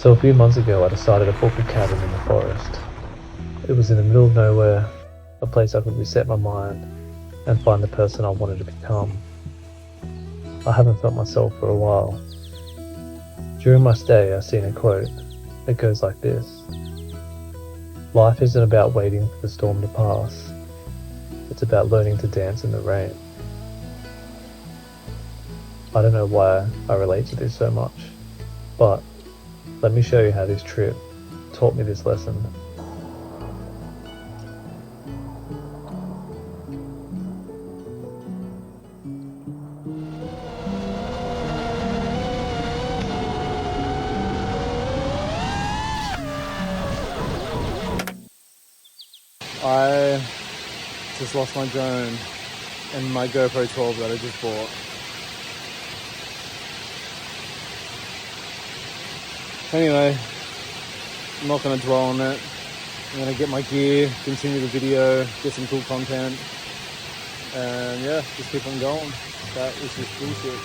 So a few months ago I decided to book a cabin in the forest. It was in the middle of nowhere, a place I could reset my mind and find the person I wanted to become. I haven't felt myself for a while. During my stay I seen a quote. It goes like this: "Life isn't about waiting for the storm to pass. It's about learning to dance in the rain." I don't know why I relate to this so much, but let me show you how this trip taught me this lesson. I just lost my drone and my GoPro 12 that I just bought. Anyway, I'm not going to dwell on it. I'm going to get my gear, continue the video, get some cool content, and yeah, just keep on going. That is just bullshit.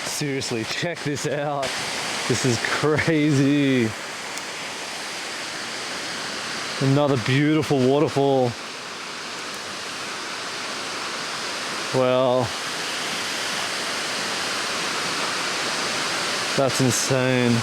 Seriously, check this out. This is crazy. Another beautiful waterfall. Well, that's insane.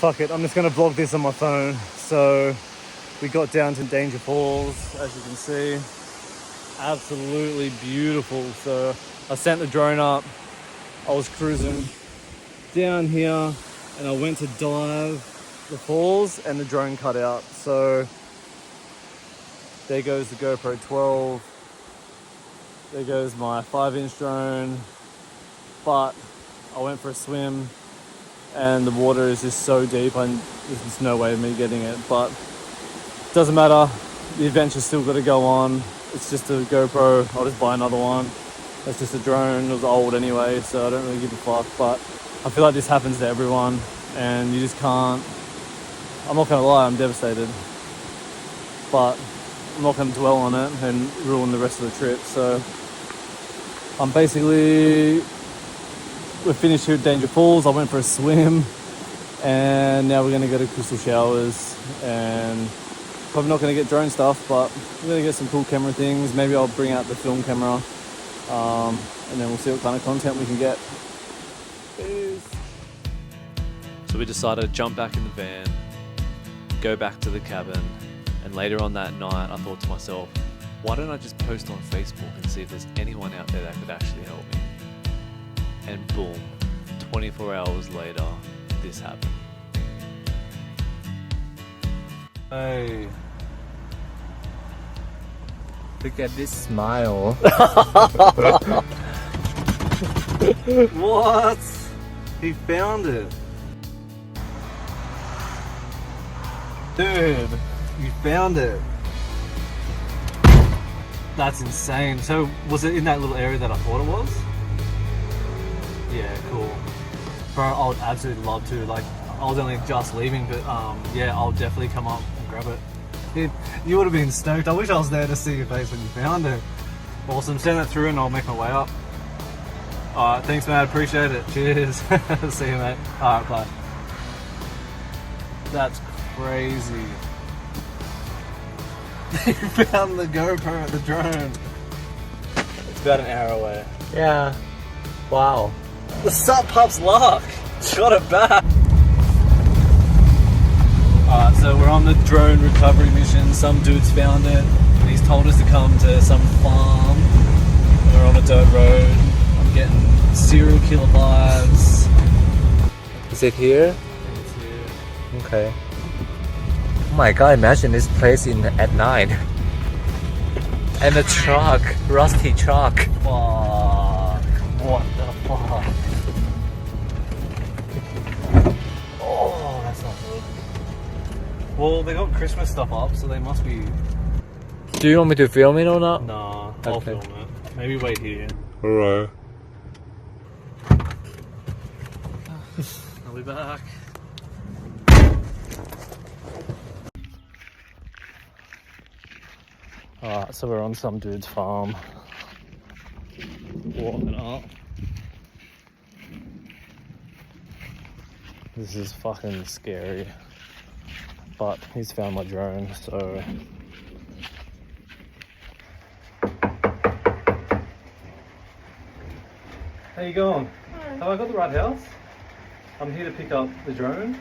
Fuck it, I'm just gonna vlog this on my phone. So we got down to Danger Falls, as you can see. Absolutely beautiful. So I sent the drone up, I was cruising down here and I went to dive the falls and the drone cut out. So there goes the GoPro 12, there goes my 5-inch drone, but I went for a swim and the water is just so deep and there's just no way of me getting it, but it doesn't matter. The adventure's still got to go on. It's just a GoPro. I'll just buy another one. That's just a drone. It was old anyway, so I don't really give a fuck, but I feel like this happens to everyone and you just can't. I'm not gonna lie, I'm devastated, but I'm not gonna dwell on it and ruin the rest of the trip. So we're finished here at Danger Falls. I went for a swim, and now we're going to go to Crystal Showers, and probably not going to get drone stuff, but we're going to get some cool camera things. Maybe I'll bring out the film camera, and then we'll see what kind of content we can get. Peace. So we decided to jump back in the van, go back to the cabin, and later on that night I thought to myself, why don't I just post on Facebook and see if there's anyone out there that could actually help me? And boom, 24 hours later, this happened. Hey. Look at this smile. What? He found it. Dude, you found it. That's insane. So, was it in that little area that I thought it was? Yeah, cool. Bro, I would absolutely love to. Like, I was only just leaving, but yeah, I'll definitely come up and grab it. You would have been stoked. I wish I was there to see your face when you found it. Awesome. Send that through and I'll make my way up. Alright, thanks, mate. Appreciate it. Cheers. See you, mate. Alright, bye. That's crazy. You found the GoPro, the drone. It's about an hour away. Yeah. Wow. The Sup Pup's luck. Got it back. Alright, so we're on the drone recovery mission. Some dude's found it, and he's told us to come to some farm. We're on a dirt road. I'm getting serial killer vibes. Is it here? It's here. Okay. Oh my god, imagine this place at night. And a truck, rusty truck. Fuck. What the fuck? Oh, that's not good. Well, they got Christmas stuff up, so they must be... Do you want me to film it or not? Nah, I'll Okay. film it. Maybe wait here. Alright. I'll be back. Alright, so we're on some dude's farm. Walking up. This is fucking scary. But he's found my drone, so... How you going? Hi. Have I got the right house? I'm here to pick up the drone.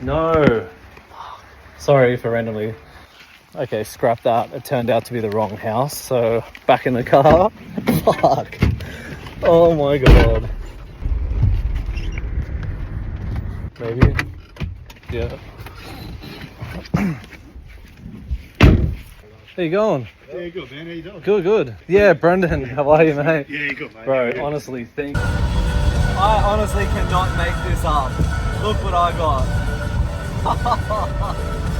No. No. Sorry for randomly. Okay, scrap that. It turned out to be the wrong house, so back in the car. Fuck. Oh my god. Maybe. Yeah. How you going? Yeah, good man. How you doing? Good, good. Yeah, Brendan, how are you, mate? Yeah, good mate. Bro, honestly, thank you. I honestly cannot make this up. Look what I got.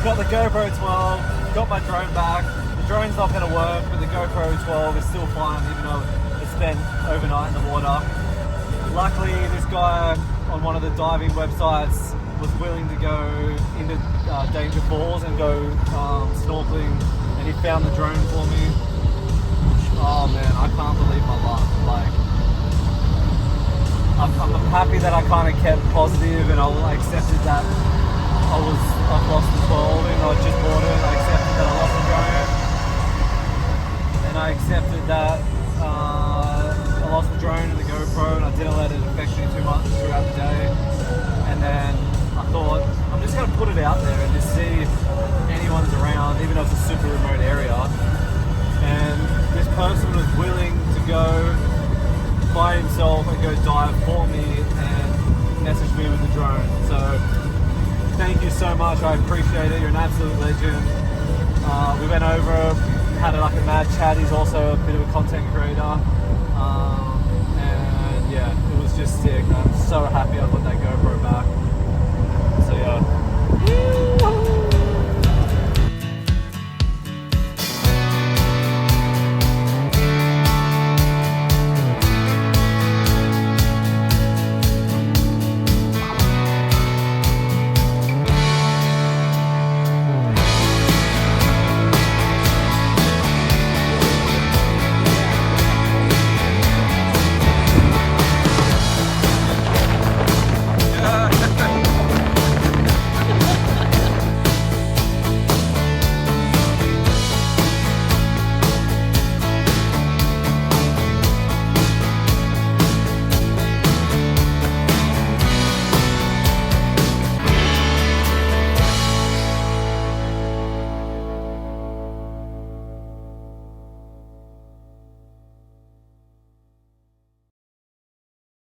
Got the GoPro 12, got my drone back. The drone's not going to work, but the GoPro 12 is still fine, even though it spent overnight in the water. Luckily, this guy on one of the diving websites was willing to go into Danger Falls and go snorkeling, and he found the drone for me. Oh man, I can't believe my luck. Like, I'm happy that I kind of kept positive and I accepted that I've lost the 12 and I just bought it. I accepted that I lost the drone, and I accepted that I lost the drone and the GoPro, and I didn't let it affect me too much throughout the day. And then I thought, I'm just going to put it out there and just see if anyone's around, even though it's a super remote area. And this person was willing to go by himself and go dive for me and message me with the drone. So thank you so much. I appreciate it. You're an absolute legend. We went over, had like a mad chat. He's also a bit of a content creator. And yeah, it was just sick. I'm so happy I got that GoPro back. So yeah.